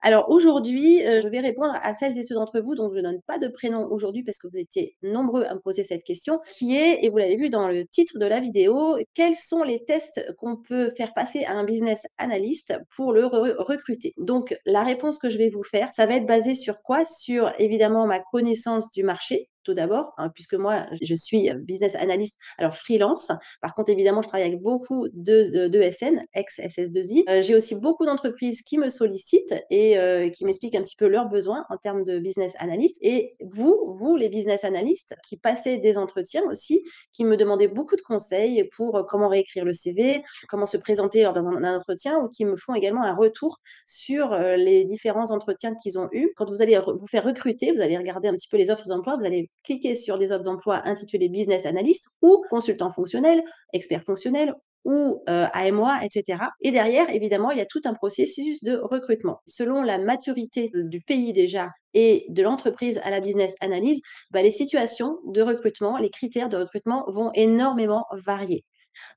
Alors aujourd'hui, je vais répondre à celles et ceux d'entre vous dont je ne donne pas de prénom aujourd'hui parce que vous étiez nombreux à me poser cette question, qui est, et vous l'avez vu dans le titre de la vidéo, quels sont les tests qu'on peut faire passer à un business analyst pour le recruter? Donc la réponse que je vais vous faire, ça va être basé sur quoi? Sur évidemment ma connaissance du marché, tout d'abord, hein, puisque moi je suis business analyst, alors freelance. Par contre, évidemment, je travaille avec beaucoup d'ESN, ex-SS2I. J'ai aussi beaucoup d'entreprises qui me sollicitent et qui m'expliquent un petit peu leurs besoins en termes de business analyst. Et vous, les business analysts, qui passez des entretiens aussi, qui me demandez beaucoup de conseils pour comment réécrire le CV, comment se présenter lors d'un entretien, ou qui me font également un retour sur les différents entretiens qu'ils ont eus. Quand vous allez vous faire recruter, vous allez regarder un petit peu les offres d'emploi, vous allez cliquer sur des offres d'emploi intitulées business analyst ou consultant fonctionnel, expert fonctionnel ou AMOA, etc. Et derrière, évidemment, il y a tout un processus de recrutement. Selon la maturité du pays déjà et de l'entreprise à la business analyse, les situations de recrutement, les critères de recrutement vont énormément varier.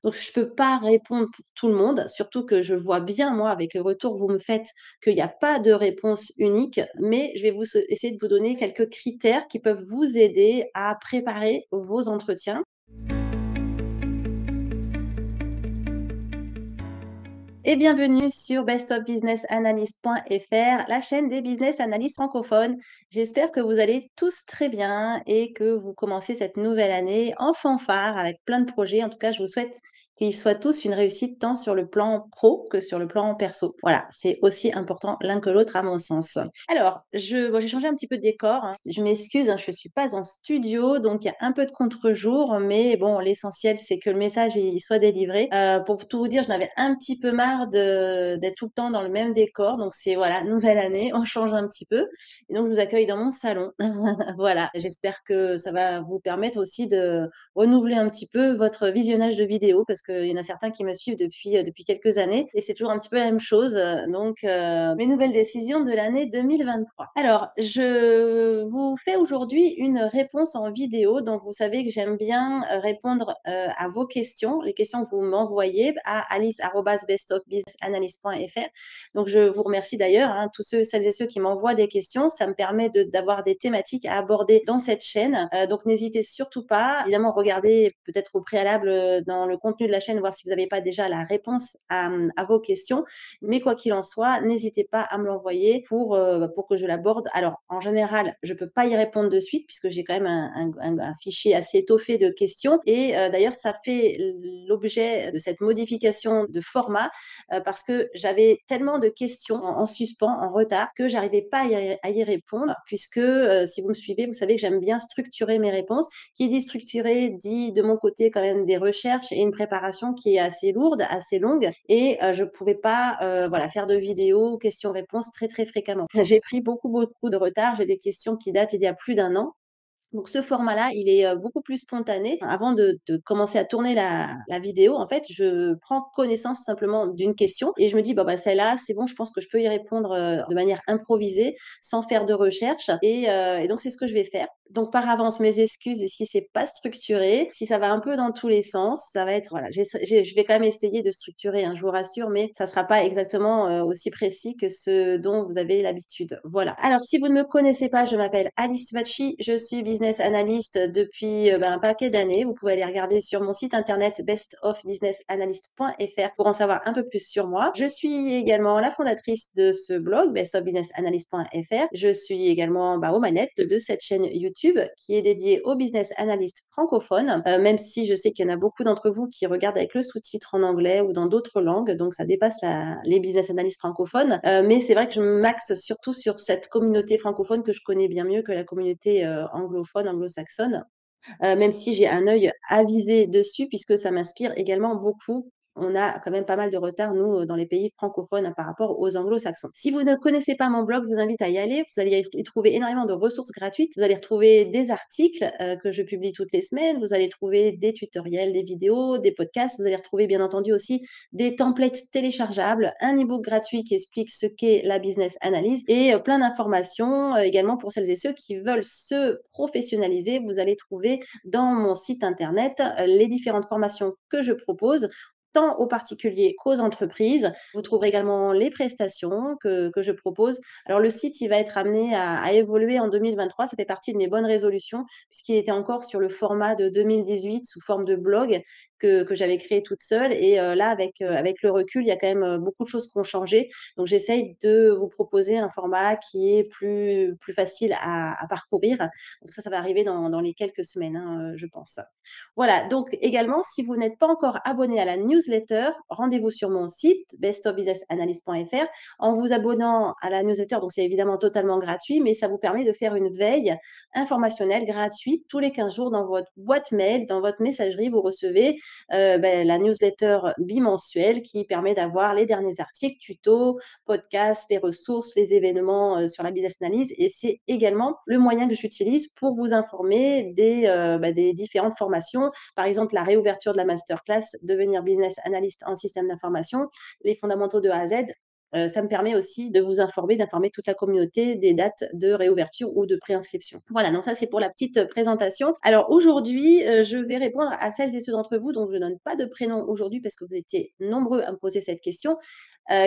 Donc, je ne peux pas répondre pour tout le monde, surtout que je vois bien, moi, avec le retour que vous me faites, qu'il n'y a pas de réponse unique, mais je vais essayer de vous donner quelques critères qui peuvent vous aider à préparer vos entretiens. Et bienvenue sur bestofbusinessanalyst.fr, la chaîne des business analystes francophones. J'espère que vous allez tous très bien et que vous commencez cette nouvelle année en fanfare avec plein de projets. En tout cas, je vous souhaite qu'ils soient tous une réussite tant sur le plan pro que sur le plan perso. Voilà, c'est aussi important l'un que l'autre à mon sens. Alors, j'ai changé un petit peu de décor, hein. Je m'excuse, hein, je ne suis pas en studio, donc il y a un peu de contre-jour, mais bon, l'essentiel, c'est que le message il soit délivré. Pour tout vous dire, j'en avais un petit peu marre d'être tout le temps dans le même décor. Donc, c'est voilà, nouvelle année, on change un petit peu. Et donc, je vous accueille dans mon salon. Voilà, j'espère que ça va vous permettre aussi de renouveler un petit peu votre visionnage de vidéos parce qu'il y en a certains qui me suivent depuis quelques années et c'est toujours un petit peu la même chose. Donc, mes nouvelles décisions de l'année 2023. Alors, je vous fais aujourd'hui une réponse en vidéo. Donc, vous savez que j'aime bien répondre à vos questions, les questions que vous m'envoyez à alice@bestofbusinessanalyst.fr. Donc, je vous remercie d'ailleurs, hein, tous celles et ceux qui m'envoient des questions. Ça me permet d'avoir des thématiques à aborder dans cette chaîne. Donc, n'hésitez surtout pas. Évidemment, regardez peut-être au préalable dans le contenu de la chaîne, voir si vous n'avez pas déjà la réponse à vos questions. Mais quoi qu'il en soit, n'hésitez pas à me l'envoyer pour que je l'aborde. Alors, en général, je ne peux pas y répondre de suite puisque j'ai quand même un fichier assez étoffé de questions. Et d'ailleurs, ça fait l'objet de cette modification de format parce que j'avais tellement de questions en suspens, en retard, que j'arrivais pas à y répondre puisque si vous me suivez, vous savez que j'aime bien structurer mes réponses. Qui dit structuré dit de mon côté quand même des recherches et une préparation qui est assez lourde, assez longue et je pouvais pas voilà, faire de vidéos questions-réponses très, très fréquemment. J'ai pris beaucoup de retard. J'ai des questions qui datent il y a plus d'un an. Donc ce format-là, il est beaucoup plus spontané. Avant de commencer à tourner la vidéo, en fait, je prends connaissance simplement d'une question et je me dis, celle-là, c'est bon, je pense que je peux y répondre de manière improvisée, sans faire de recherche. Et donc, c'est ce que je vais faire. Donc, par avance, mes excuses et si c'est pas structuré, si ça va un peu dans tous les sens, ça va être, voilà, je vais quand même essayer de structurer, hein, je vous rassure, mais ça sera pas exactement aussi précis que ce dont vous avez l'habitude. Voilà. Alors, si vous ne me connaissez pas, je m'appelle Alice Vachi, je suis business analyst depuis un paquet d'années. Vous pouvez aller regarder sur mon site internet bestofbusinessanalyst.fr pour en savoir un peu plus sur moi. Je suis également la fondatrice de ce blog, bestofbusinessanalyst.fr. Je suis également aux manettes de cette chaîne YouTube qui est dédiée aux business analystes francophones, même si je sais qu'il y en a beaucoup d'entre vous qui regardent avec le sous-titre en anglais ou dans d'autres langues, donc ça dépasse les business analystes francophones. Mais c'est vrai que je m'axe surtout sur cette communauté francophone que je connais bien mieux que la communauté anglophone, anglo-saxonne, même si j'ai un œil avisé dessus puisque ça m'inspire également beaucoup. On a quand même pas mal de retard, nous, dans les pays francophones par rapport aux anglo-saxons. Si vous ne connaissez pas mon blog, je vous invite à y aller. Vous allez y trouver énormément de ressources gratuites. Vous allez retrouver des articles que je publie toutes les semaines. Vous allez trouver des tutoriels, des vidéos, des podcasts. Vous allez retrouver, bien entendu, aussi des templates téléchargeables, un e-book gratuit qui explique ce qu'est la business analyse et plein d'informations également pour celles et ceux qui veulent se professionnaliser. Vous allez trouver dans mon site internet les différentes formations que je propose tant aux particuliers qu'aux entreprises. Vous trouverez également les prestations que je propose. Alors le site, il va être amené à évoluer en 2023. Ça fait partie de mes bonnes résolutions puisqu'il était encore sur le format de 2018 sous forme de blog que j'avais créé toute seule. Et là, avec le recul, il y a quand même beaucoup de choses qui ont changé. Donc, j'essaye de vous proposer un format qui est plus facile à parcourir. Donc, ça va arriver dans les quelques semaines, hein, je pense. Voilà, donc également, si vous n'êtes pas encore abonné à la newsletter, rendez-vous sur mon site bestofbusinessanalyst.fr. En vous abonnant à la newsletter, donc c'est évidemment totalement gratuit, mais ça vous permet de faire une veille informationnelle gratuite tous les 15 jours dans votre boîte mail, dans votre messagerie. Vous recevez la newsletter bimensuelle qui permet d'avoir les derniers articles, tutos, podcasts, les ressources, les événements sur la business analyse. Et c'est également le moyen que j'utilise pour vous informer des différentes formations. Par exemple, la réouverture de la masterclass, devenir business analyst en système d'information, les fondamentaux de A à Z. Ça me permet aussi de vous informer, d'informer toute la communauté des dates de réouverture ou de préinscription. Voilà, donc ça c'est pour la petite présentation. Alors aujourd'hui, je vais répondre à celles et ceux d'entre vous dont je ne donne pas de prénom aujourd'hui parce que vous étiez nombreux à me poser cette question,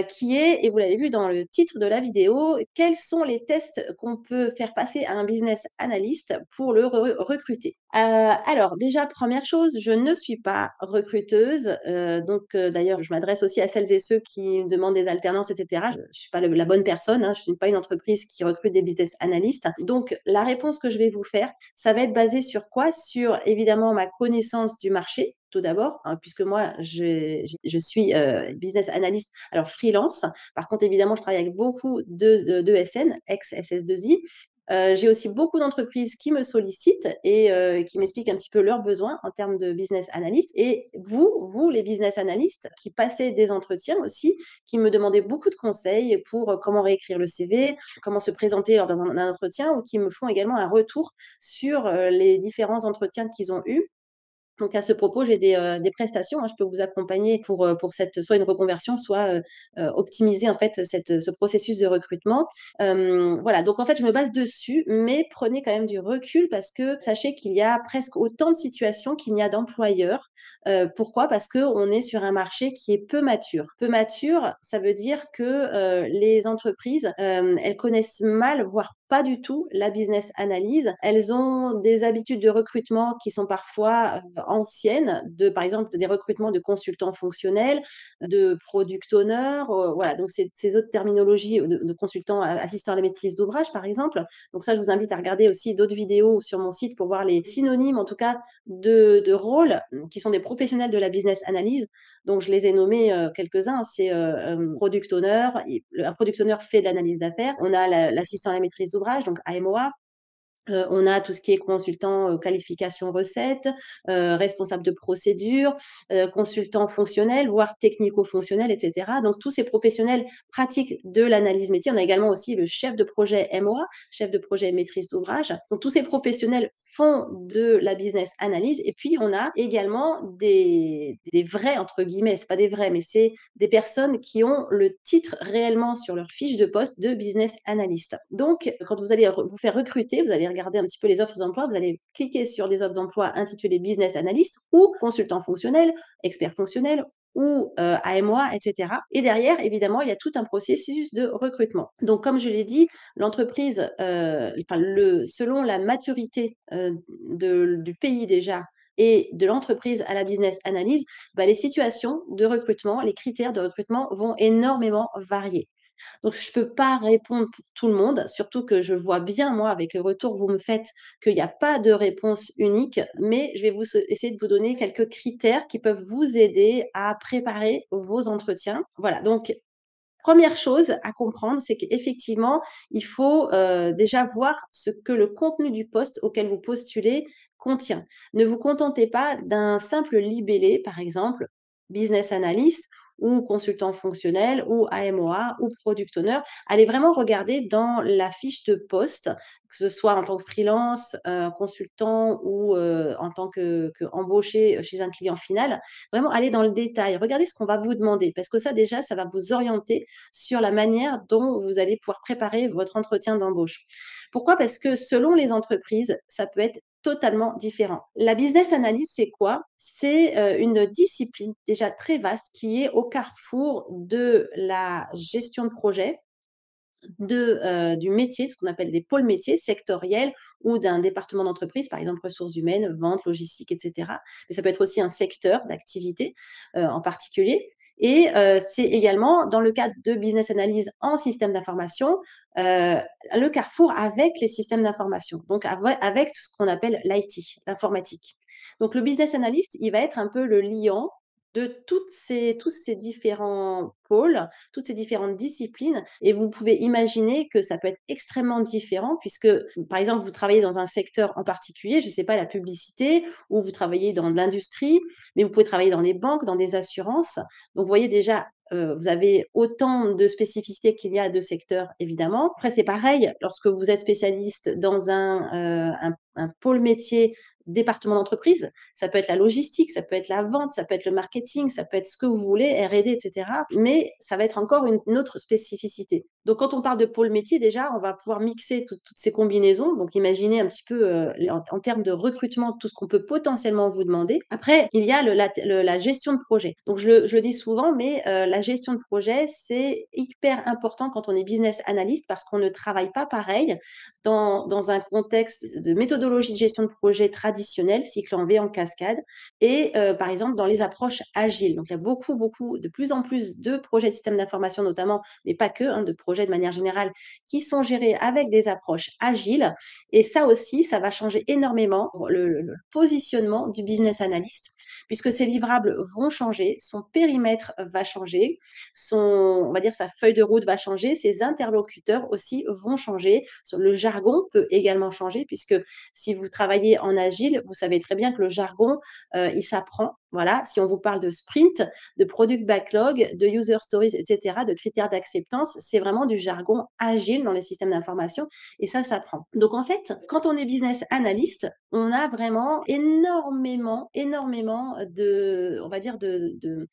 qui est, et vous l'avez vu dans le titre de la vidéo, quels sont les tests qu'on peut faire passer à un business analyst pour le recruter. Alors déjà, première chose, je ne suis pas recruteuse, d'ailleurs, je m'adresse aussi à celles et ceux qui demandent des alternances, etc. Je ne suis pas la bonne personne, hein, je ne suis pas une entreprise qui recrute des business analysts. Donc, la réponse que je vais vous faire, ça va être basé sur quoi? Sur évidemment ma connaissance du marché, tout d'abord, hein, puisque moi, je suis business analyst, alors freelance. Par contre, évidemment, je travaille avec beaucoup de SN, ex-SS2I. J'ai aussi beaucoup d'entreprises qui me sollicitent et qui m'expliquent un petit peu leurs besoins en termes de business analyst. Et vous, les business analysts, qui passez des entretiens aussi, qui me demandez beaucoup de conseils pour comment réécrire le CV, comment se présenter lors d'un entretien, ou qui me font également un retour sur les différents entretiens qu'ils ont eus. Donc à ce propos, j'ai des prestations, hein. Je peux vous accompagner pour cette soit une reconversion, soit optimiser en fait ce processus de recrutement. Voilà, donc en fait, je me base dessus, mais prenez quand même du recul parce que sachez qu'il y a presque autant de situations qu'il n'y a d'employeurs. Pourquoi? Parce qu'on est sur un marché qui est peu mature. Peu mature, ça veut dire que les entreprises, elles connaissent mal, voire pas du tout, la business analyse. Elles ont des habitudes de recrutement qui sont parfois anciennes, par exemple des recrutements de consultants fonctionnels, de product owners, voilà, donc ces autres terminologies de consultants assistants à la maîtrise d'ouvrage, par exemple. Donc ça, je vous invite à regarder aussi d'autres vidéos sur mon site pour voir les synonymes, en tout cas, de rôles qui sont des professionnels de la business analyse. Donc, je les ai nommés quelques-uns. C'est product owner. Un product owner fait de l'analyse d'affaires. On a l'assistant à la maîtrise d'ouvrage, donc AMOA. On a tout ce qui est consultant qualification recette, responsable de procédure, consultant fonctionnel, voire technico-fonctionnel, etc. Donc tous ces professionnels pratiquent de l'analyse métier. On a également aussi le chef de projet MOA, chef de projet maîtrise d'ouvrage. Donc tous ces professionnels font de la business analyse. Et puis on a également des vrais, entre guillemets, c'est pas des vrais, mais c'est des personnes qui ont le titre réellement sur leur fiche de poste de business analyst. Donc quand vous allez vous faire recruter, vous allez regarder un petit peu les offres d'emploi, vous allez cliquer sur des offres d'emploi intitulées business analyst ou consultant fonctionnel, expert fonctionnel ou AMOA, etc. Et derrière, évidemment, il y a tout un processus de recrutement. Donc, comme je l'ai dit, l'entreprise, selon la maturité du pays déjà et de l'entreprise à la business analyse, les situations de recrutement, les critères de recrutement vont énormément varier. Donc, je peux pas répondre pour tout le monde, surtout que je vois bien, moi, avec le retour que vous me faites, qu'il y a pas de réponse unique, mais je vais essayer de vous donner quelques critères qui peuvent vous aider à préparer vos entretiens. Voilà, donc première chose à comprendre, c'est qu'effectivement, il faut déjà voir ce que le contenu du poste auquel vous postulez contient. Ne vous contentez pas d'un simple libellé, par exemple, business analyst ou consultant fonctionnel ou AMOA ou product owner. Allez vraiment regarder dans la fiche de poste, que ce soit en tant que freelance, consultant ou en tant qu'embauché chez un client final. Vraiment aller dans le détail. Regardez ce qu'on va vous demander parce que ça déjà, ça va vous orienter sur la manière dont vous allez pouvoir préparer votre entretien d'embauche. Pourquoi? Parce que selon les entreprises, ça peut être totalement différent. La business analyst, c'est quoi? C'est une discipline déjà très vaste qui est au carrefour de la gestion de projet, du métier, ce qu'on appelle des pôles métiers sectoriels ou d'un département d'entreprise, par exemple ressources humaines, vente, logistique, et cetera. Mais ça peut être aussi un secteur d'activité, en particulier et c'est également dans le cadre de business analyse en système d'information, le carrefour avec les systèmes d'information, donc avec tout ce qu'on appelle l'IT, l'informatique. Donc le business analyst, il va être un peu le liant de tous ces différents pôles, toutes ces différentes disciplines et vous pouvez imaginer que ça peut être extrêmement différent puisque, par exemple, vous travaillez dans un secteur en particulier, je ne sais pas, la publicité ou vous travaillez dans l'industrie, mais vous pouvez travailler dans les banques, dans des assurances. Donc, vous voyez déjà, vous avez autant de spécificités qu'il y a de secteurs, évidemment. Après, c'est pareil, lorsque vous êtes spécialiste dans un pôle métier département d'entreprise, ça peut être la logistique, ça peut être la vente, ça peut être le marketing, ça peut être ce que vous voulez, R&D, etc. Mais ça va être encore une autre spécificité. Donc, quand on parle de pôle métier, déjà, on va pouvoir mixer toutes ces combinaisons. Donc, imaginez un petit peu en termes de recrutement tout ce qu'on peut potentiellement vous demander. Après, il y a la gestion de projet. Donc, je le dis souvent, mais la gestion de projet, c'est hyper important quand on est business analyst parce qu'on ne travaille pas pareil dans un contexte de méthodologie de gestion de projet traditionnelle, cycle en V en cascade, et par exemple dans les approches agiles. Donc il y a de plus en plus de projets de systèmes d'information notamment, mais pas que, hein, de projets de manière générale, qui sont gérés avec des approches agiles. Et ça aussi, ça va changer énormément le positionnement du business analyst, puisque ses livrables vont changer, son périmètre va changer, on va dire sa feuille de route va changer, ses interlocuteurs aussi vont changer, le jargon peut également changer, puisque si vous travaillez en agile, vous savez très bien que le jargon, il s'apprend. Voilà, si on vous parle de sprint, de product backlog, de user stories, etc., de critères d'acceptance, c'est vraiment du jargon agile dans les systèmes d'information et ça s'apprend. Donc en fait, quand on est business analyst, on a vraiment énormément on va dire de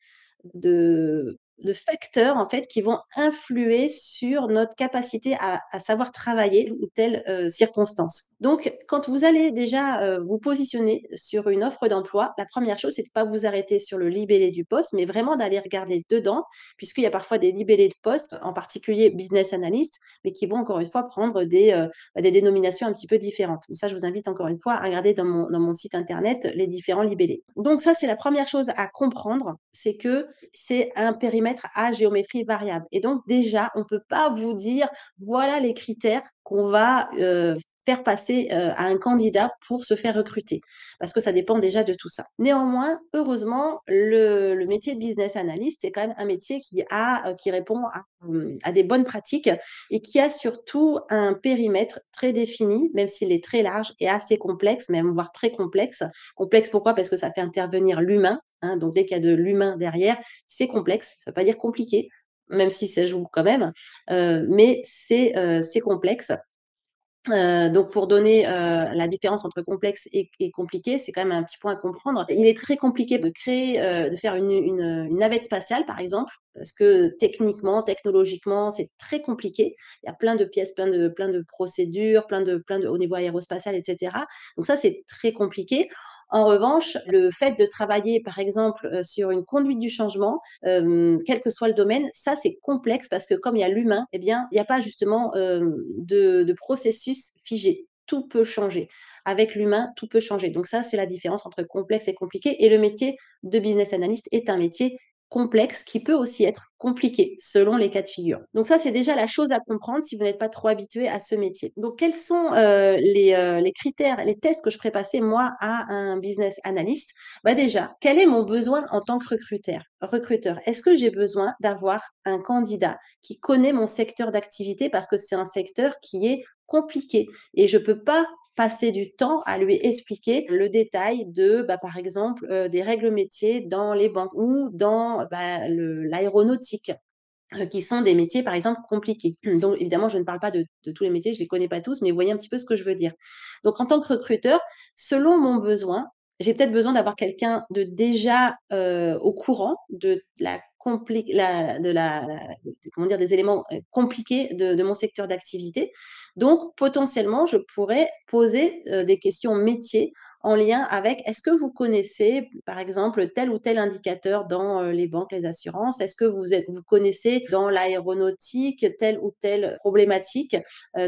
facteurs en fait qui vont influer sur notre capacité à savoir travailler ou telle circonstance. Donc, quand vous allez déjà vous positionner sur une offre d'emploi, la première chose, c'est de pas vous arrêter sur le libellé du poste, mais vraiment d'aller regarder dedans, puisqu'il y a parfois des libellés de poste, en particulier business analyst, mais qui vont encore une fois prendre des dénominations un petit peu différentes. Donc ça, je vous invite encore une fois à regarder dans mon site internet les différents libellés. Donc ça, c'est la première chose à comprendre, c'est que c'est un périmètre à géométrie variable. Et donc déjà, on ne peut pas vous dire, voilà les critères qu'on va faire passer à un candidat pour se faire recruter, parce que ça dépend déjà de tout ça. Néanmoins, heureusement, le métier de business analyst, c'est quand même un métier qui répond à des bonnes pratiques et qui a surtout un périmètre très défini, même s'il est très large et assez complexe, même voire très complexe. Complexe pourquoi? Parce que ça fait intervenir l'humain. Hein, donc dès qu'il y a de l'humain derrière, c'est complexe. Ça ne veut pas dire compliqué, même si ça joue quand même, mais c'est complexe. Donc pour donner la différence entre complexe et compliqué, c'est quand même un petit point à comprendre. Il est très compliqué de créer, de faire une navette spatiale, par exemple, parce que techniquement, technologiquement, c'est très compliqué. Il y a plein de pièces, plein de procédures, plein de au niveau aérospatial, etc. Donc ça, c'est très compliqué. En revanche, le fait de travailler, par exemple, sur une conduite du changement, quel que soit le domaine, ça, c'est complexe parce que comme il y a l'humain, eh bien, il n'y a pas justement de processus figé. Tout peut changer. Avec l'humain, tout peut changer. Donc ça, c'est la différence entre complexe et compliqué. Et le métier de business analyst est un métier complexe qui peut aussi être compliqué selon les cas de figure. Donc ça, c'est déjà la chose à comprendre si vous n'êtes pas trop habitué à ce métier. Donc quels sont les critères, les tests que je ferai passer moi à un business analyst? Bah déjà, quel est mon besoin en tant que recruteur? Est-ce que j'ai besoin d'avoir un candidat qui connaît mon secteur d'activité parce que c'est un secteur qui est compliqué et je peux pas passer du temps à lui expliquer le détail de, par exemple, des règles métiers dans les banques ou dans l'aéronautique, qui sont des métiers, par exemple, compliqués. Donc, évidemment, je ne parle pas de tous les métiers, je ne les connais pas tous, mais vous voyez un petit peu ce que je veux dire. Donc, en tant que recruteur, selon mon besoin, j'ai peut-être besoin d'avoir quelqu'un de déjà au courant de la comment dire? Des éléments, compliqués de mon secteur d'activité. Donc potentiellement, je pourrais poser, des questions métiers en lien avec: «Est-ce que vous connaissez, par exemple, tel ou tel indicateur dans, les banques, les assurances? Est-ce que vous connaissez dans l'aéronautique telle ou telle problématique,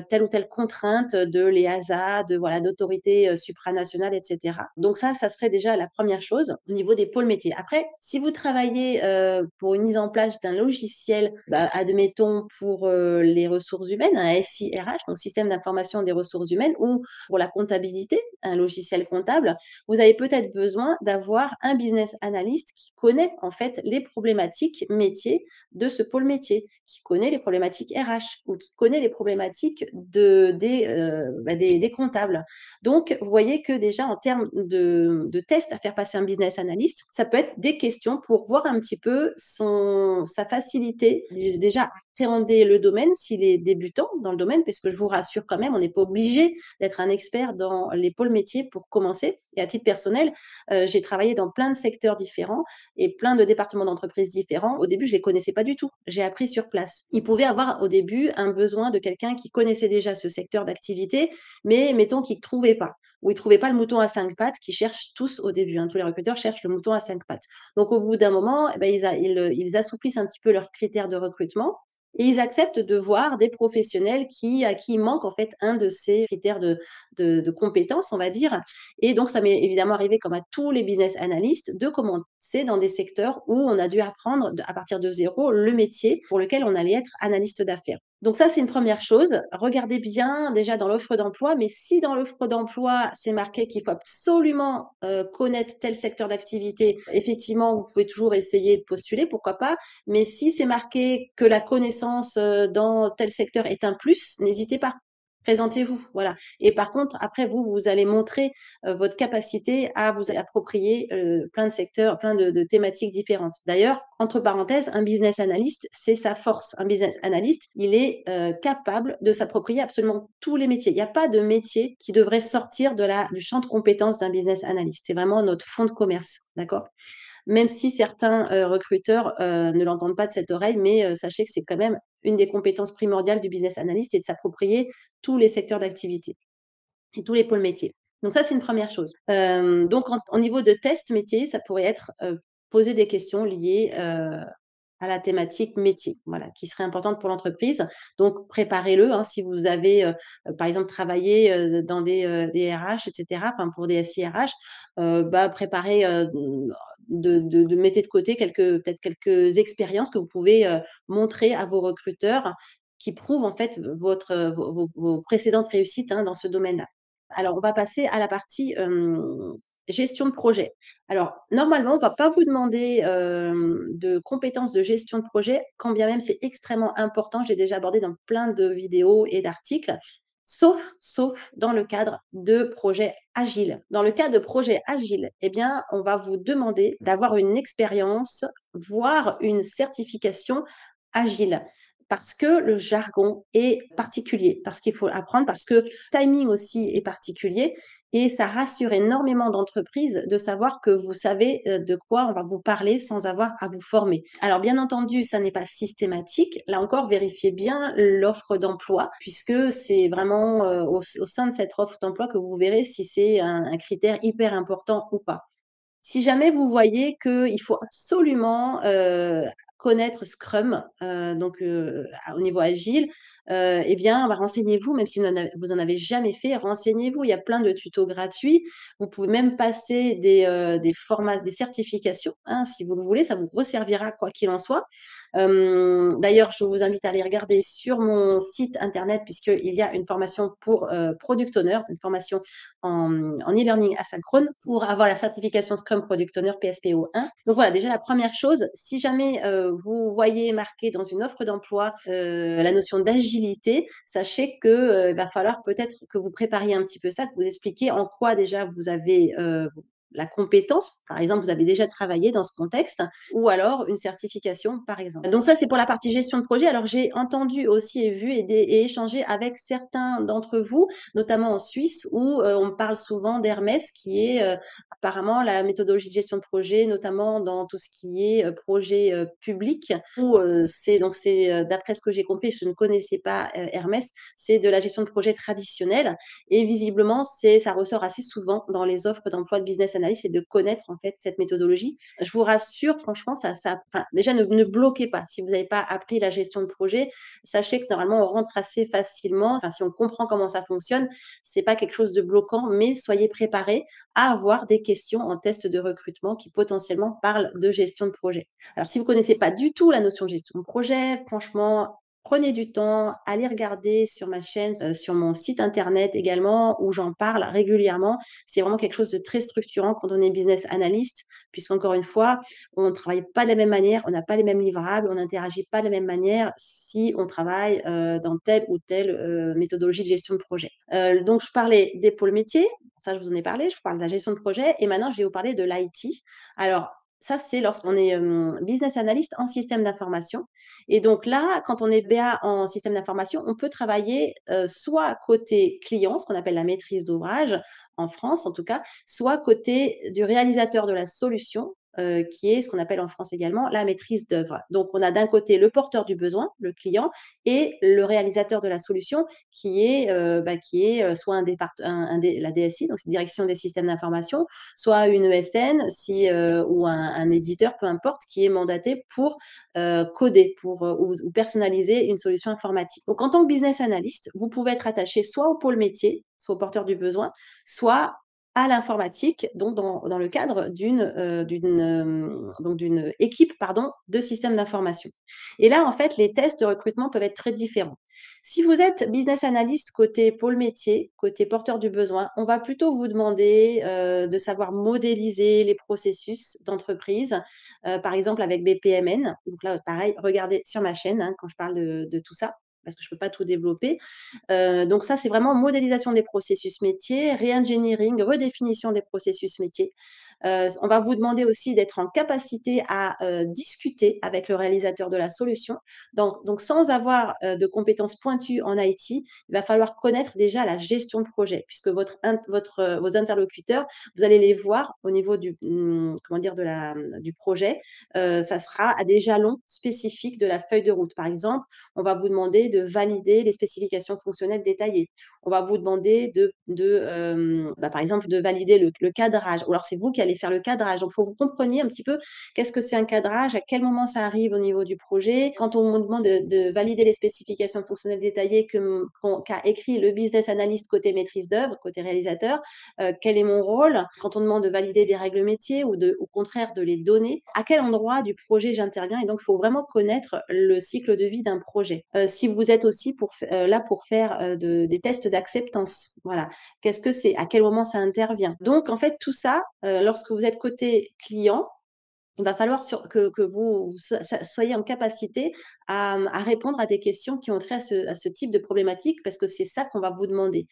telle ou telle contrainte de l'EASA, de voilà, d'autorités, supranationales et cetera?» Donc ça serait déjà la première chose au niveau des pôles métiers. Après, si vous travaillez, pour une mise en place d'un logiciel, bah, admettons pour, les ressources humaines, un SIRH, donc système d'information des ressources humaines, ou pour la comptabilité, un logiciel comptable, vous avez peut-être besoin d'avoir un business analyst qui connaît en fait les problématiques métiers de ce pôle métier, qui connaît les problématiques RH ou qui connaît les problématiques des comptables. Donc, vous voyez que déjà en termes de tests à faire passer un business analyst, ça peut être des questions pour voir un petit peu sa facilité déjà à appréhender le domaine s'il est débutant dans le domaine, parce que je vous rassure quand même, on n'est pas obligé d'être un expert dans les pôles métiers pour commencer. Et à titre personnel, j'ai travaillé dans plein de secteurs différents et plein de départements d'entreprise différents. Au début, je les connaissais pas du tout. J'ai appris sur place. Il pouvait avoir au début un besoin de quelqu'un qui connaissait déjà ce secteur d'activité, mais mettons qu'il ne trouvait pas, ou il ne trouvait pas le mouton à 5 pattes qu'ils cherchent tous au début, hein. Tous les recruteurs cherchent le mouton à 5 pattes. Donc au bout d'un moment, eh ben, ils assouplissent un petit peu leurs critères de recrutement et ils acceptent de voir des professionnels à qui il manque en fait un de ces critères de compétences, on va dire. Et donc, ça m'est évidemment arrivé, comme à tous les business analysts, de commencer dans des secteurs où on a dû apprendre à partir de zéro le métier pour lequel on allait être analyste d'affaires. Donc ça, c'est une première chose. Regardez bien déjà dans l'offre d'emploi, mais si dans l'offre d'emploi, c'est marqué qu'il faut absolument connaître tel secteur d'activité, effectivement, vous pouvez toujours essayer de postuler, pourquoi pas. Mais si c'est marqué que la connaissance dans tel secteur est un plus, n'hésitez pas. Présentez-vous, voilà. Et par contre, après, vous allez montrer votre capacité à vous approprier plein de secteurs, plein de thématiques différentes. D'ailleurs, entre parenthèses, un business analyst, c'est sa force. Un business analyst, il est capable de s'approprier absolument tous les métiers. Il n'y a pas de métier qui devrait sortir du champ de compétences d'un business analyst. C'est vraiment notre fonds de commerce, d'accord? Même si certains recruteurs ne l'entendent pas de cette oreille, mais sachez que c'est quand même une des compétences primordiales du business analyst, c'est de s'approprier tous les secteurs d'activité et tous les pôles métiers. Donc ça, c'est une première chose. Donc en niveau de test métier, ça pourrait être, poser des questions liées, à la thématique métier, voilà, qui serait importante pour l'entreprise. Donc préparez-le, hein, si vous avez, par exemple travaillé, dans des RH et cetera, enfin pour des SIRH, bah, préparez, mettez de côté peut-être quelques expériences que vous pouvez, montrer à vos recruteurs qui prouvent en fait vos précédentes réussites, hein, dans ce domaine-là. Alors, on va passer à la partie, gestion de projet. Alors, normalement, on va pas vous demander, de compétences de gestion de projet, quand bien même c'est extrêmement important. J'ai déjà abordé dans plein de vidéos et d'articles, sauf dans le cadre de projets agiles. Dans le cadre de projets agiles, eh bien, on va vous demander d'avoir une expérience, voire une certification agile. Parce que le jargon est particulier, parce qu'il faut apprendre, parce que le timing aussi est particulier et ça rassure énormément d'entreprises de savoir que vous savez, de quoi on va vous parler sans avoir à vous former. Alors bien entendu, ça n'est pas systématique. Là encore, vérifiez bien l'offre d'emploi puisque c'est vraiment, au sein de cette offre d'emploi que vous verrez si c'est un critère hyper important ou pas. Si jamais vous voyez qu'il faut absolument, connaître Scrum, donc au niveau agile, et bien, bah, renseignez-vous, même si vous en avez jamais fait, renseignez-vous. Il y a plein de tutos gratuits. Vous pouvez même passer des certifications, hein, si vous le voulez, ça vous resservira quoi qu'il en soit. D'ailleurs, je vous invite à aller regarder sur mon site internet puisqu'il y a une formation pour, product owner, une formation en e-learning asynchrone pour avoir la certification Scrum Product Owner PSPO 1. Donc voilà, déjà la première chose, si jamais vous voyez marqué dans une offre d'emploi la notion d'agilité, sachez que il va falloir peut-être que vous prépariez un petit peu ça, que vous expliquiez en quoi déjà vous avez la compétence. Par exemple, vous avez déjà travaillé dans ce contexte ou alors une certification, par exemple. Donc ça, c'est pour la partie gestion de projet. Alors, j'ai entendu aussi et vu et échangé avec certains d'entre vous, notamment en Suisse, où on parle souvent d'Hermès, qui est apparemment la méthodologie de gestion de projet, notamment dans tout ce qui est projet public, où d'après ce que j'ai compris, je ne connaissais pas Hermès, c'est de la gestion de projet traditionnelle. Et visiblement, ça ressort assez souvent dans les offres d'emploi de business analyst, et de connaître en fait cette méthodologie. Je vous rassure, franchement, enfin, déjà ne bloquez pas. Si vous n'avez pas appris la gestion de projet, sachez que normalement on rentre assez facilement. Enfin, si on comprend comment ça fonctionne, c'est pas quelque chose de bloquant, mais soyez préparés à avoir des questions en test de recrutement qui potentiellement parlent de gestion de projet. Alors, si vous connaissez pas du tout la notion de gestion de projet, franchement, prenez du temps, allez regarder sur ma chaîne, sur mon site internet également, où j'en parle régulièrement. C'est vraiment quelque chose de très structurant quand on est business analyst, puisqu'encore une fois, on ne travaille pas de la même manière, on n'a pas les mêmes livrables, on n'interagit pas de la même manière si on travaille dans telle ou telle méthodologie de gestion de projet. Donc, je parlais des pôles métiers, ça je vous en ai parlé, je vous parle de la gestion de projet, et maintenant je vais vous parler de l'IT. Alors, ça, c'est lorsqu'on est business analyst en système d'information. Et donc là, quand on est BA en système d'information, on peut travailler soit côté client, ce qu'on appelle la maîtrise d'ouvrage, en France en tout cas, soit côté du réalisateur de la solution, qui est ce qu'on appelle en France également la maîtrise d'œuvre. Donc, on a d'un côté le porteur du besoin, le client, et le réalisateur de la solution, qui est soit la DSI, donc c'est Direction des systèmes d'information, soit une ESN ou un éditeur, peu importe, qui est mandaté pour coder ou personnaliser une solution informatique. Donc, en tant que business analyst, vous pouvez être attaché soit au pôle métier, soit au porteur du besoin, soit à l'informatique, donc dans le cadre d'une équipe de systèmes d'information. Et là, en fait, les tests de recrutement peuvent être très différents. Si vous êtes business analyst côté pôle métier, côté porteur du besoin, on va plutôt vous demander de savoir modéliser les processus d'entreprise, par exemple avec BPMN. Donc là, pareil, regardez sur ma chaîne quand je parle de tout ça, parce que je ne peux pas tout développer. Donc ça, c'est vraiment modélisation des processus métiers, re-engineering, redéfinition des processus métiers. On va vous demander aussi d'être en capacité à discuter avec le réalisateur de la solution. Donc sans avoir de compétences pointues en IT, il va falloir connaître déjà la gestion de projet, puisque vos interlocuteurs, vous allez les voir au niveau du projet. Ça sera à des jalons spécifiques de la feuille de route. Par exemple, on va vous demander de valider les spécifications fonctionnelles détaillées. On va vous demander par exemple, de valider le cadrage. Ou alors, c'est vous qui allez faire le cadrage. Donc, il faut que vous compreniez un petit peu qu'est-ce que c'est un cadrage, à quel moment ça arrive au niveau du projet. Quand on me demande de valider les spécifications fonctionnelles détaillées qu'a écrit le business analyst côté maîtrise d'œuvre, côté réalisateur, quel est mon rôle? Quand on demande de valider des règles métiers ou au contraire de les donner, à quel endroit du projet j'interviens? Et donc, il faut vraiment connaître le cycle de vie d'un projet. Si vous êtes aussi là pour faire des tests d'acceptance, voilà. Qu'est-ce que c'est? À quel moment ça intervient? Donc, en fait, tout ça, lorsque vous êtes côté client, il va falloir que vous soyez en capacité à répondre à des questions qui ont trait à ce type de problématique, parce que c'est ça qu'on va vous demander.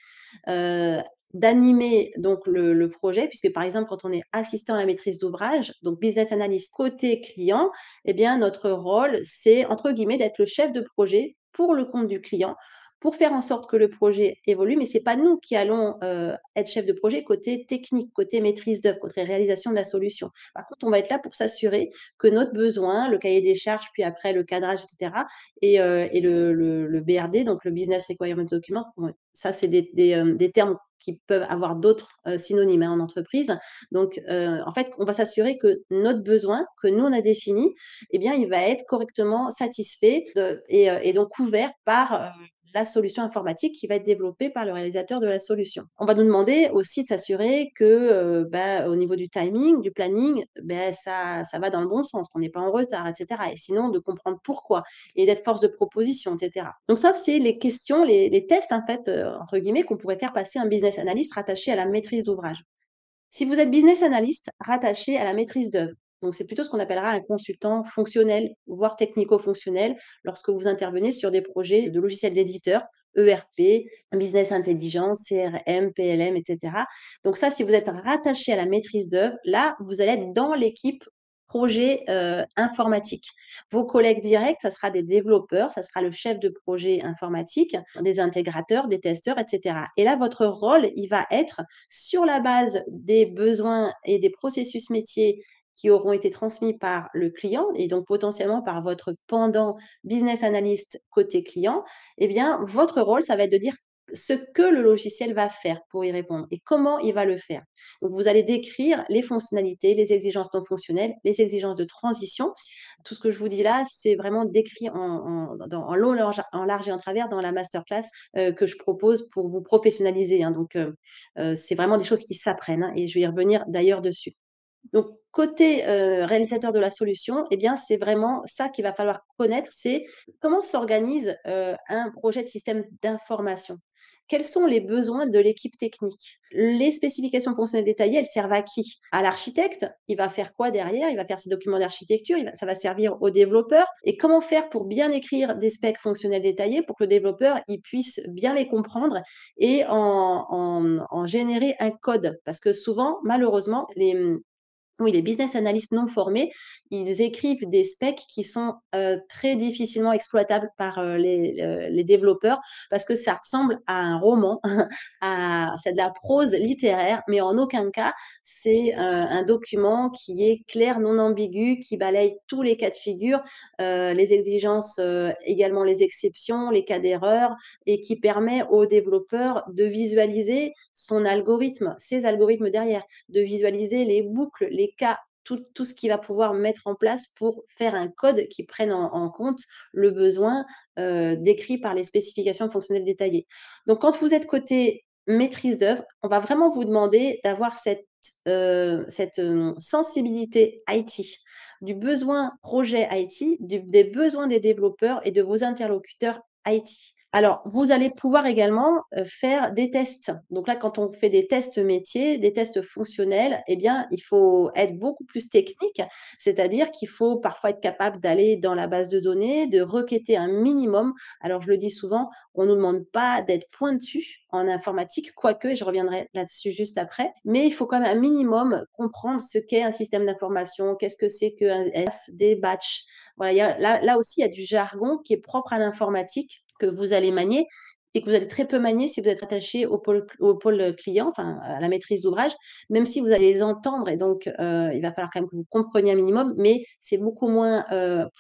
Heu, D'animer donc le projet, puisque par exemple, quand on est assistant à la maîtrise d'ouvrage, donc business analyst côté client, eh bien notre rôle, c'est entre guillemets d'être le chef de projet pour le compte du client, pour faire en sorte que le projet évolue, mais c'est pas nous qui allons être chef de projet côté technique, côté maîtrise d'œuvre, côté réalisation de la solution. Par contre, on va être là pour s'assurer que notre besoin, le cahier des charges, puis après le cadrage, et cetera, et le BRD, donc le Business Requirement Document, ouais, ça, c'est des termes qui peuvent avoir d'autres synonymes en entreprise. Donc, en fait, on va s'assurer que notre besoin, que nous, on a défini, eh bien, il va être correctement satisfait et donc couvert par la solution informatique qui va être développée par le réalisateur de la solution. On va nous demander aussi de s'assurer que, au niveau du timing, du planning, ça va dans le bon sens, qu'on n'est pas en retard, et cetera. Et sinon, de comprendre pourquoi et d'être force de proposition, et cetera. Donc ça, c'est les questions, les tests, en fait, entre guillemets, qu'on pourrait faire passer un business analyst rattaché à la maîtrise d'ouvrage. Si vous êtes business analyst rattaché à la maîtrise d'œuvre, donc c'est plutôt ce qu'on appellera un consultant fonctionnel, voire technico-fonctionnel, lorsque vous intervenez sur des projets de logiciels d'éditeurs ERP, Business Intelligence, CRM, PLM, et cetera. Donc ça, si vous êtes rattaché à la maîtrise d'œuvre, là, vous allez être dans l'équipe projet, informatique. Vos collègues directs, ça sera des développeurs, ça sera le chef de projet informatique, des intégrateurs, des testeurs, et cetera. Et là, votre rôle, il va être sur la base des besoins et des processus métiers qui auront été transmis par le client et donc potentiellement par votre pendant business analyst côté client, eh bien, votre rôle, ça va être de dire ce que le logiciel va faire pour y répondre et comment il va le faire. Donc, vous allez décrire les fonctionnalités, les exigences non fonctionnelles, les exigences de transition. Tout ce que je vous dis là, c'est vraiment décrit en long, en large et en travers dans la masterclass que je propose pour vous professionnaliser, hein. Donc, c'est vraiment des choses qui s'apprennent, hein, et je vais y revenir d'ailleurs dessus. Donc côté, réalisateur de la solution, eh bien, c'est vraiment ça qu'il va falloir connaître, c'est comment s'organise, un projet de système d'information? Quels sont les besoins de l'équipe technique? Les spécifications fonctionnelles détaillées, elles servent à qui? À l'architecte, il va faire quoi derrière? Il va faire ses documents d'architecture, ça va servir au développeur et comment faire pour bien écrire des specs fonctionnels détaillés pour que le développeur, il puisse bien les comprendre et en générer un code? Parce que souvent, malheureusement, oui, les business analysts non formés, ils écrivent des specs qui sont, très difficilement exploitables par, les développeurs parce que ça ressemble à un roman, c'est de la prose littéraire, mais en aucun cas c'est, un document qui est clair, non ambigu, qui balaye tous les cas de figure, les exigences, également les exceptions, les cas d'erreur et qui permet au développeur de visualiser son algorithme, ses algorithmes derrière, de visualiser les boucles, les cas, tout ce qu'il va pouvoir mettre en place pour faire un code qui prenne en compte le besoin, décrit par les spécifications fonctionnelles détaillées. Donc quand vous êtes côté maîtrise d'œuvre, on va vraiment vous demander d'avoir cette sensibilité IT, du besoin projet IT, des besoins des développeurs et de vos interlocuteurs IT. Alors, vous allez pouvoir également, faire des tests. Donc là, quand on fait des tests métiers, des tests fonctionnels, eh bien, il faut être beaucoup plus technique. C'est-à-dire qu'il faut parfois être capable d'aller dans la base de données, de requêter un minimum. Alors, je le dis souvent, on nous demande pas d'être pointu en informatique, quoique, et je reviendrai là-dessus juste après, mais il faut quand même un minimum comprendre ce qu'est un système d'information, qu'est-ce que c'est qu'un S, des batchs. Voilà, il y a là aussi, il y a du jargon qui est propre à l'informatique que vous allez manier et que vous allez très peu manier si vous êtes attaché au pôle client, enfin à la maîtrise d'ouvrage, même si vous allez les entendre et donc il va falloir quand même que vous compreniez un minimum, mais c'est beaucoup moins,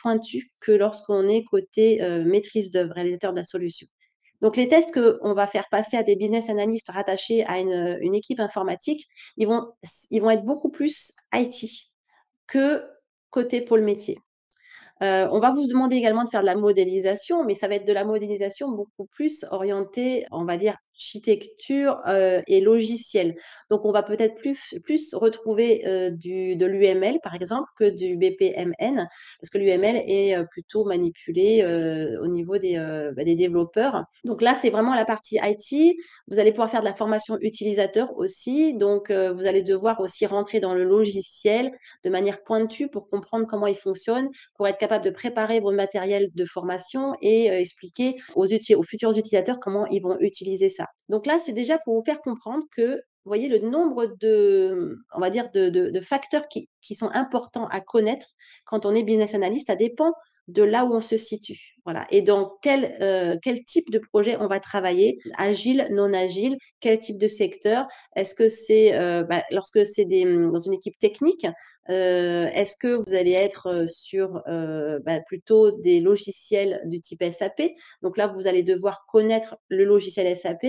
pointu que lorsqu'on est côté, maîtrise d'œuvre, réalisateur de la solution. Donc les tests qu'on va faire passer à des business analysts rattachés à une équipe informatique, ils vont être beaucoup plus IT que côté pôle métier. On va vous demander également de faire de la modélisation, mais ça va être de la modélisation beaucoup plus orientée, on va dire, architecture, et logiciel. Donc on va peut-être plus retrouver, de l'UML, par exemple, que du BPMN, parce que l'UML est, plutôt manipulé, au niveau des développeurs. Donc là, c'est vraiment la partie IT. Vous allez pouvoir faire de la formation utilisateur aussi, donc vous allez devoir aussi rentrer dans le logiciel de manière pointue pour comprendre comment il fonctionne, pour être capable de préparer vos matériels de formation et expliquer aux futurs utilisateurs comment ils vont utiliser ça. Donc là, c'est déjà pour vous faire comprendre que, vous voyez, le nombre de, on va dire, de facteurs qui sont importants à connaître quand on est business analyst, ça dépend de là où on se situe. Voilà. Et dans quel type de projet on va travailler, agile, non agile, quel type de secteur. Est-ce que c'est, lorsque c'est dans une équipe technique, est-ce que vous allez être, sur, plutôt des logiciels du type SAP? Donc là, vous allez devoir connaître le logiciel SAP,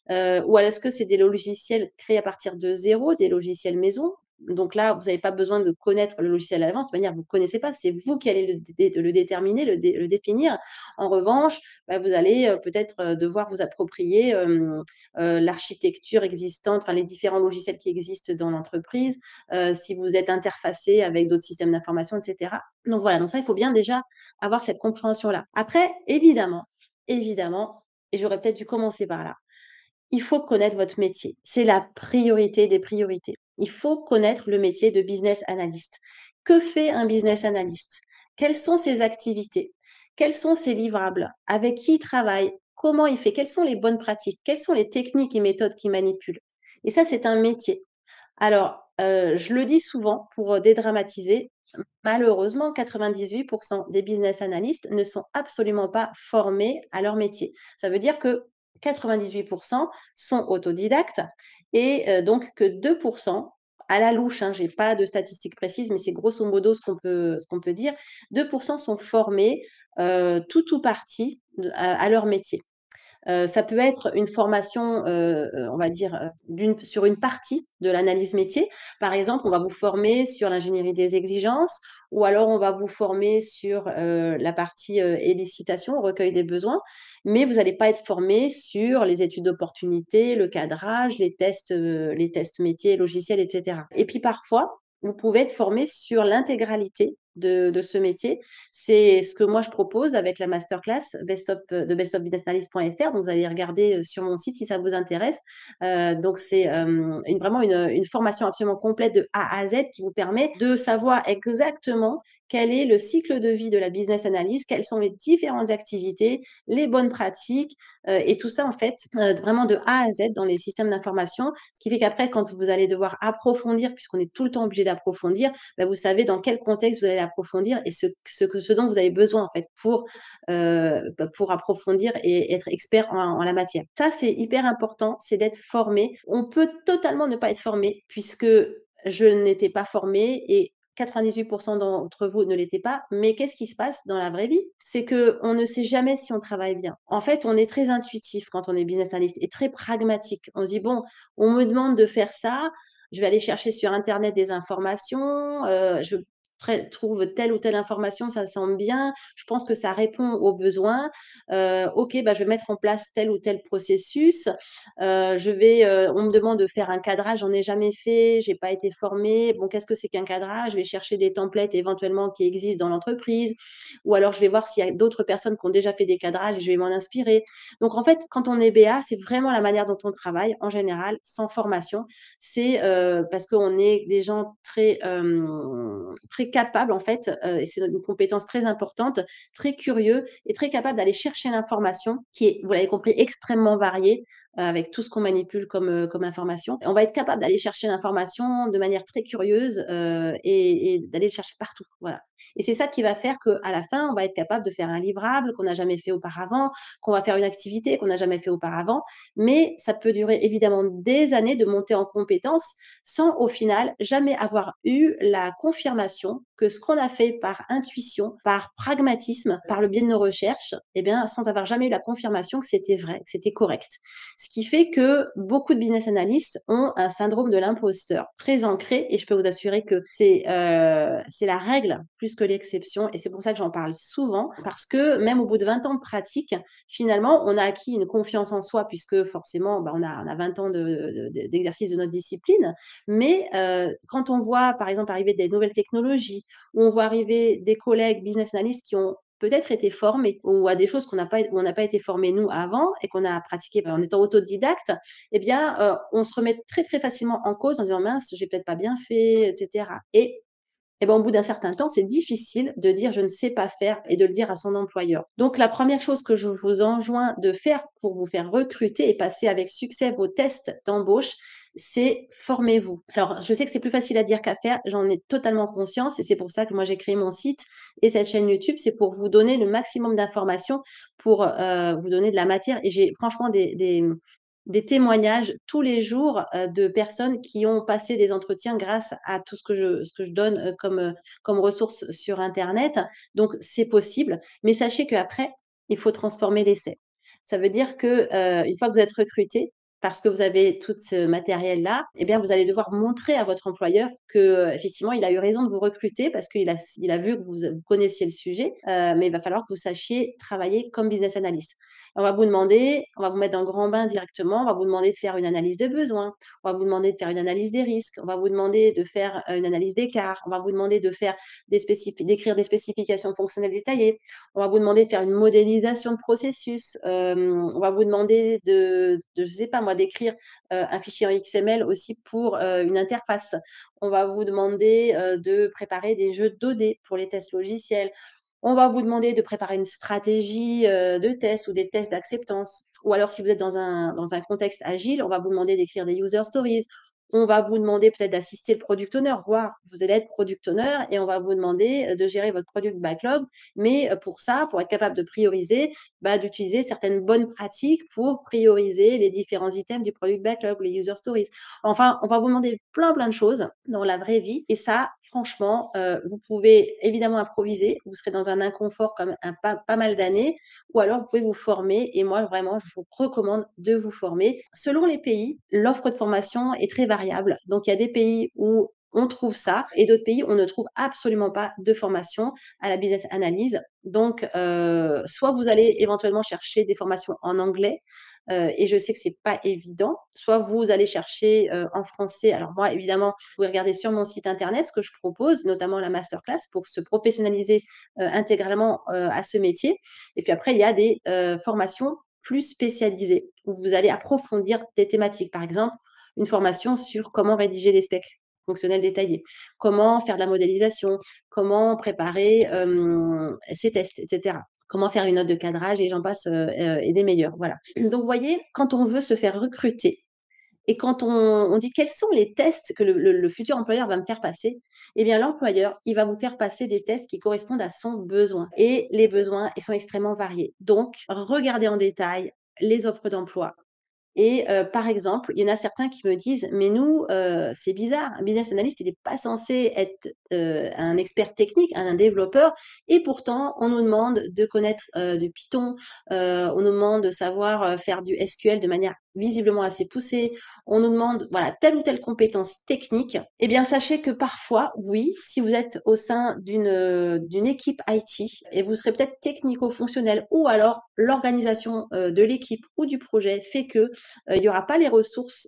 ou alors est-ce que c'est des logiciels créés à partir de zéro, des logiciels maison? Donc là, vous n'avez pas besoin de connaître le logiciel à l'avance, de toute manière, vous ne connaissez pas, c'est vous qui allez le déterminer, le définir. En revanche, vous allez, peut-être, devoir vous approprier, l'architecture existante, enfin les différents logiciels qui existent dans l'entreprise, si vous êtes interfacé avec d'autres systèmes d'information, et cetera. Donc voilà, donc ça, il faut bien déjà avoir cette compréhension-là. Après, évidemment, et j'aurais peut-être dû commencer par là, il faut connaître votre métier. C'est la priorité des priorités. Il faut connaître le métier de business analyst. Que fait un business analyst? Quelles sont ses activités? Quels sont ses livrables? Avec qui il travaille? comment il fait, quelles sont les bonnes pratiques, quelles sont les techniques et méthodes qu'il manipule. Et ça, c'est un métier. Alors, je le dis souvent pour, dédramatiser, malheureusement 98 des business analysts ne sont absolument pas formés à leur métier. Ça veut dire que 98 sont autodidactes et donc que 2 à la louche, hein, j'ai pas de statistiques précises, mais c'est grosso modo ce qu'on peut dire, 2 sont formés, tout ou partie à leur métier. Ça peut être une formation, on va dire, sur une partie de l'analyse métier. Par exemple, on va vous former sur l'ingénierie des exigences ou alors on va vous former sur, la partie, élucidation, recueil des besoins, mais vous n'allez pas être formé sur les études d'opportunité, le cadrage, les tests métiers, logiciels et cetera. Et puis parfois, vous pouvez être formé sur l'intégralité de ce métier. C'est ce que moi je propose avec la masterclass de bestofbusinessanalyst.fr. Donc vous allez regarder sur mon site si ça vous intéresse. Donc c'est vraiment une formation absolument complète de A à Z qui vous permet de savoir exactement quel est le cycle de vie de la business analyst, quelles sont les différentes activités, les bonnes pratiques et tout ça en fait vraiment de A à Z dans les systèmes d'information. Ce qui fait qu'après quand vous allez devoir approfondir, puisqu'on est tout le temps obligé d'approfondir, bah, vous savez dans quel contexte vous allez approfondir et ce dont vous avez besoin en fait pour approfondir et être expert en la matière. Ça, c'est hyper important, c'est d'être formé. On peut totalement ne pas être formé puisque je n'étais pas formée et 98 d'entre vous ne l'étaient pas. Mais qu'est-ce qui se passe dans la vraie vie? C'est que on ne sait jamais si on travaille bien. En fait, on est très intuitif quand on est business analyst et très pragmatique. On se dit: «Bon, on me demande de faire ça, je vais aller chercher sur internet des informations, je trouve telle ou telle information, ça semble bien, je pense que ça répond aux besoins. OK, bah, je vais mettre en place tel ou tel processus. On me demande de faire un cadrage, j'en ai jamais fait, j'ai pas été formée. Bon, qu'est-ce que c'est qu'un cadrage? Je vais chercher des templates éventuellement qui existent dans l'entreprise ou alors je vais voir s'il y a d'autres personnes qui ont déjà fait des cadrages et je vais m'en inspirer. Donc en fait, quand on est BA, c'est vraiment la manière dont on travaille en général, sans formation. C'est, parce qu'on est des gens très capables en fait, et c'est une compétence très importante, très curieux et très capable d'aller chercher l'information qui est, vous l'avez compris, extrêmement variée, avec tout ce qu'on manipule comme information. On va être capable d'aller chercher l'information de manière très curieuse, et d'aller le chercher partout, voilà. Et c'est ça qui va faire qu'à la fin, on va être capable de faire un livrable qu'on n'a jamais fait auparavant, qu'on va faire une activité qu'on n'a jamais fait auparavant. Mais ça peut durer évidemment des années de monter en compétences sans au final jamais avoir eu la confirmation que ce qu'on a fait par intuition, par pragmatisme, par le biais de nos recherches, eh bien, sans avoir jamais eu la confirmation que c'était vrai, que c'était correct. Ce qui fait que beaucoup de business analysts ont un syndrome de l'imposteur très ancré et je peux vous assurer que c'est la règle plus que l'exception et c'est pour ça que j'en parle souvent parce que même au bout de 20 ans de pratique, finalement, on a acquis une confiance en soi puisque forcément, bah, on a 20 ans d'exercice de notre discipline. Mais quand on voit, par exemple, arriver des nouvelles technologies, ou on voit arriver des collègues business analysts qui ont peut-être été formés ou à des choses où on n'a pas été formés nous avant et qu'on a pratiqué en étant autodidacte, eh bien, on se remet très, très facilement en cause en disant: «Mince, j'ai peut-être pas bien fait» et cetera et ben, au bout d'un certain temps, c'est difficile de dire: «Je ne sais pas faire» et de le dire à son employeur. Donc la première chose que je vous enjoins de faire pour vous faire recruter et passer avec succès vos tests d'embauche, c'est formez-vous. Alors, je sais que c'est plus facile à dire qu'à faire, j'en ai totalement conscience et c'est pour ça que moi j'ai créé mon site et cette chaîne YouTube, c'est pour vous donner le maximum d'informations, pour, vous donner de la matière et j'ai franchement des témoignages tous les jours, de personnes qui ont passé des entretiens grâce à tout ce que je donne, comme ressources sur internet. Donc c'est possible, mais sachez qu'après, il faut transformer l'essai. Ça veut dire que, une fois que vous êtes recruté, parce que vous avez tout ce matériel-là, eh bien, vous allez devoir montrer à votre employeur que, effectivement, il a eu raison de vous recruter parce qu'il a vu que vous connaissiez le sujet, mais il va falloir que vous sachiez travailler comme business analyst. On va vous mettre dans le grand bain directement, on va vous demander de faire une analyse des besoins, on va vous demander de faire une analyse des risques, on va vous demander de faire, une analyse d'écart, on va vous demander de faire d'écrire des spécifications fonctionnelles détaillées, on va vous demander de faire une modélisation de processus, on va vous demander je sais pas moi, d'écrire, un fichier en XML aussi pour, une interface. On va vous demander, de préparer des jeux 2D pour les tests logiciels. On va vous demander de préparer une stratégie, de test ou des tests d'acceptance. Ou alors si vous êtes dans un contexte agile, on va vous demander d'écrire des user stories. On va vous demander peut-être d'assister le product owner, voire vous allez être product owner et on va vous demander, de gérer votre product backlog. Mais, pour ça, pour être capable de prioriser, bah, d'utiliser certaines bonnes pratiques pour prioriser les différents items du product backlog, les user stories. Enfin, on va vous demander plein, plein de choses dans la vraie vie et ça, franchement, vous pouvez évidemment improviser. Vous serez dans un inconfort comme un pas mal d'années ou alors vous pouvez vous former et moi, vraiment, je vous recommande de vous former. Selon les pays, l'offre de formation est très variable. Donc, il y a des pays où on trouve ça et d'autres pays, où on ne trouve absolument pas de formation à la business analyse. Donc, soit vous allez éventuellement chercher des formations en anglais, et je sais que c'est pas évident. Soit vous allez chercher, en français. Alors moi, évidemment, vous pouvez regarder sur mon site internet ce que je propose, notamment la masterclass pour se professionnaliser, intégralement, à ce métier. Et puis après, il y a des, formations plus spécialisées où vous allez approfondir des thématiques. Par exemple, une formation sur comment rédiger des specs fonctionnels détaillés, comment faire de la modélisation, comment préparer, ses tests et cetera. Comment faire une note de cadrage et j'en passe, et des meilleurs, voilà. Donc vous voyez, quand on veut se faire recruter et quand on dit: «Quels sont les tests que le futur employeur va me faire passer?» Eh bien l'employeur, il va vous faire passer des tests qui correspondent à son besoin et les besoins, ils sont extrêmement variés. Donc regardez en détail les offres d'emploi, et par exemple, il y en a certains qui me disent: «Mais nous, c'est bizarre, un business analyst, il est pas censé être, un expert technique, un développeur et pourtant on nous demande de connaître, du Python, on nous demande de savoir, faire du SQL de manière visiblement assez poussée. On nous demande, voilà, telle ou telle compétence technique». Eh bien, sachez que parfois, oui, si vous êtes au sein d'une équipe IT et vous serez peut-être technico-fonctionnel ou alors l'organisation, de l'équipe ou du projet fait que, il y aura pas les ressources,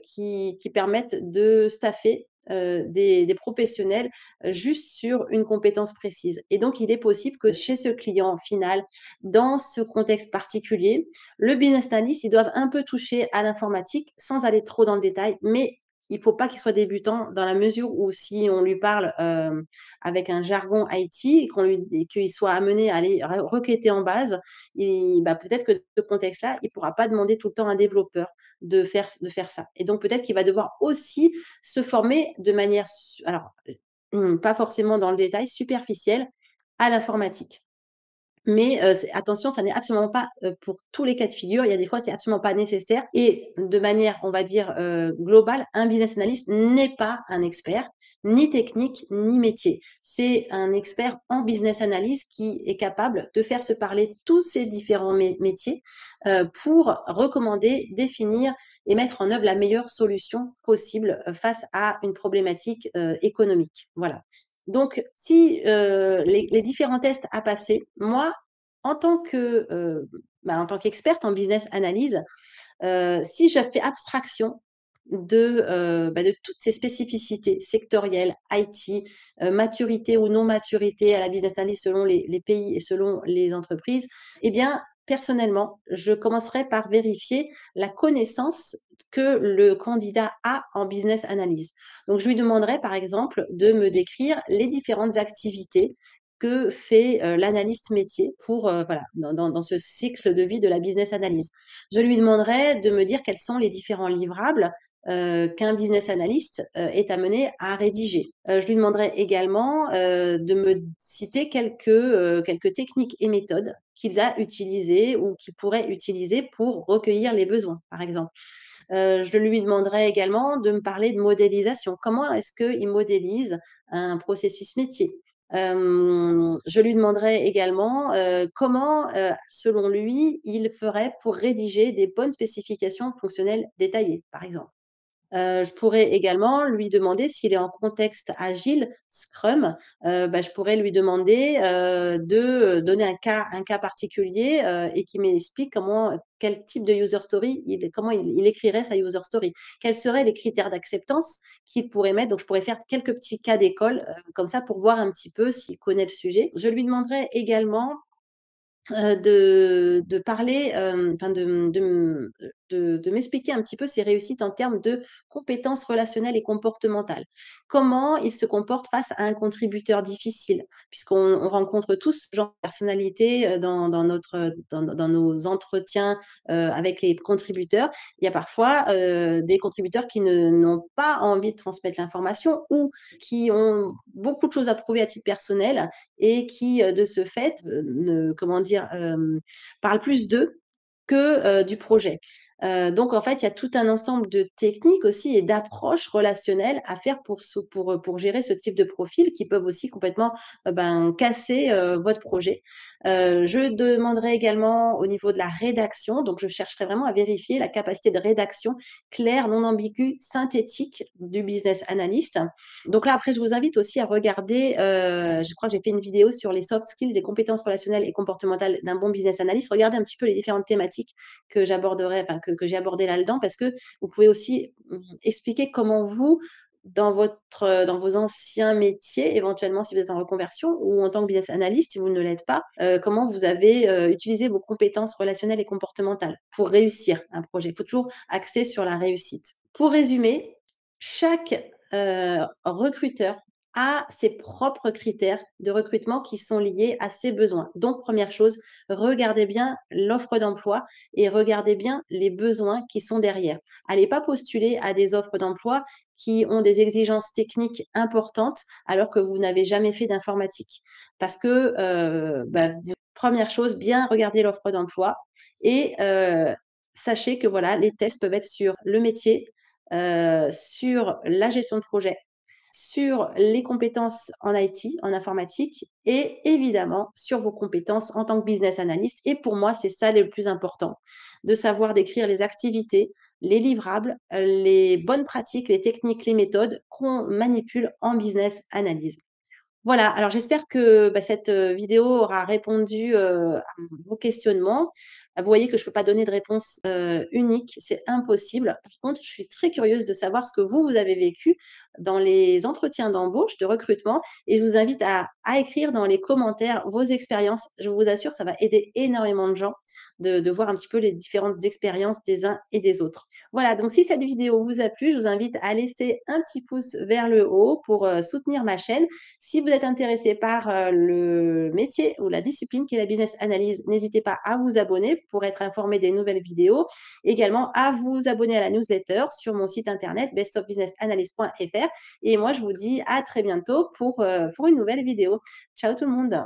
qui permettent de staffer, des professionnels, juste sur une compétence précise et donc il est possible que chez ce client final, dans ce contexte particulier, le business analyst, ils doivent un peu toucher à l'informatique sans aller trop dans le détail, mais il faut pas qu'il soit débutant dans la mesure où si on lui parle, avec un jargon IT et qu'il soit amené à aller requêter en base, bah, peut-être que ce contexte-là, il pourra pas demander tout le temps à un développeur de faire ça et donc peut-être qu'il va devoir aussi se former de manière alors, pas forcément dans le détail, superficielle à l'informatique. Mais, c'est attention, ça n'est absolument pas, pour tous les cas de figure. Il y a des fois, c'est absolument pas nécessaire et de manière, on va dire, globale, un business analyst n'est pas un expert, ni technique, ni métier. C'est un expert en business analyse qui est capable de faire se parler tous ces différents métiers, pour recommander, définir et mettre en œuvre la meilleure solution possible, face à une problématique, économique. Voilà. Donc si, les différents tests à passer, moi, en tant que, en tant qu'experte en business analyse, si je fais abstraction de toutes ces spécificités sectorielles, IT, maturité ou non maturité à la business analyse selon les pays et selon les entreprises, eh bien, personnellement, je commencerai par vérifier la connaissance que le candidat a en business analyse. Donc je lui demanderai, par exemple, de me décrire les différentes activités que fait, l'analyste métier pour, voilà, dans ce cycle de vie de la business analyse. Je lui demanderai de me dire quels sont les différents livrables, qu'un business analyst, est amené à rédiger. Je lui demanderai également, de me citer quelques techniques et méthodes qu'il a utilisées ou qu'il pourrait utiliser pour recueillir les besoins, par exemple. Je lui demanderai également de me parler de modélisation. Comment est-ce qu'il modélise un processus métier? Je lui demanderai également, comment, selon lui, il ferait pour rédiger des bonnes spécifications fonctionnelles détaillées, par exemple. Je pourrais également lui demander s'il est en contexte agile, Scrum, je pourrais lui demander, de, donner un cas particulier, et qu'il m'explique quel type de user story comment il écrirait sa user story. Quels seraient les critères d'acceptance qu'il pourrait mettre? Donc je pourrais faire quelques petits cas d'école, comme ça pour voir un petit peu s'il connaît le sujet. Je lui demanderai également de parler, enfin de de m'expliquer un petit peu ses réussites en termes de compétences relationnelles et comportementales. Comment il se comporte face à un contributeur difficile? Puisqu'on rencontre tous ce genre de personnalité, dans nos entretiens, avec les contributeurs. Il y a parfois, des contributeurs qui ne n'ont pas envie de transmettre l'information ou qui ont beaucoup de choses à prouver à titre personnel et qui, de ce fait, ne comment dire? Parlent plus d'eux que, du projet. Donc en fait, il y a tout un ensemble de techniques aussi et d'approches relationnelles à faire pour gérer ce type de profil qui peuvent aussi complètement, casser, votre projet. Je demanderai également au niveau de la rédaction, donc je chercherai vraiment à vérifier la capacité de rédaction claire, non ambiguë, synthétique du business analyst. Donc là, après, je vous invite aussi à regarder, je crois que j'ai fait une vidéo sur les soft skills, les compétences relationnelles et comportementales d'un bon business analyst. Regardez un petit peu les différentes thématiques que j'aborderai, enfin que j'ai abordées là-dedans, parce que vous pouvez aussi expliquer comment vous, dans vos anciens métiers, éventuellement si vous êtes en reconversion ou en tant que business analyst, si vous ne l'êtes pas, comment vous avez utilisé vos compétences relationnelles et comportementales pour réussir un projet. Il faut toujours axer sur la réussite. Pour résumer, chaque recruteur a ses propres critères de recrutement qui sont liés à ses besoins. Donc, première chose, regardez bien l'offre d'emploi et regardez bien les besoins qui sont derrière. Allez pas postuler à des offres d'emploi qui ont des exigences techniques importantes alors que vous n'avez jamais fait d'informatique. Parce que, première chose, bien regarder l'offre d'emploi et sachez que voilà, les tests peuvent être sur le métier, sur la gestion de projet, sur les compétences en IT, en informatique et évidemment sur vos compétences en tant que business analyst. Et pour moi, c'est ça le plus important, de savoir décrire les activités, les livrables, les bonnes pratiques, les techniques, les méthodes qu'on manipule en business analyse. Voilà, alors j'espère que, cette, vidéo aura répondu, à vos questionnements. Vous voyez que je ne peux pas donner de réponse, unique, c'est impossible. Par contre, je suis très curieuse de savoir ce que vous avez vécu dans les entretiens d'embauche, de recrutement et je vous invite à écrire dans les commentaires vos expériences. Je vous assure, ça va aider énormément de gens de voir un petit peu les différentes expériences des uns et des autres. Voilà, donc si cette vidéo vous a plu, je vous invite à laisser un petit pouce vers le haut pour, soutenir ma chaîne. Si vous êtes intéressé par, le métier ou la discipline qui est la business analyse, n'hésitez pas à vous abonner pour être informé des nouvelles vidéos. Également à vous abonner à la newsletter sur mon site internet bestofbusinessanalyst.fr et moi je vous dis à très bientôt pour une nouvelle vidéo. Ciao tout le monde.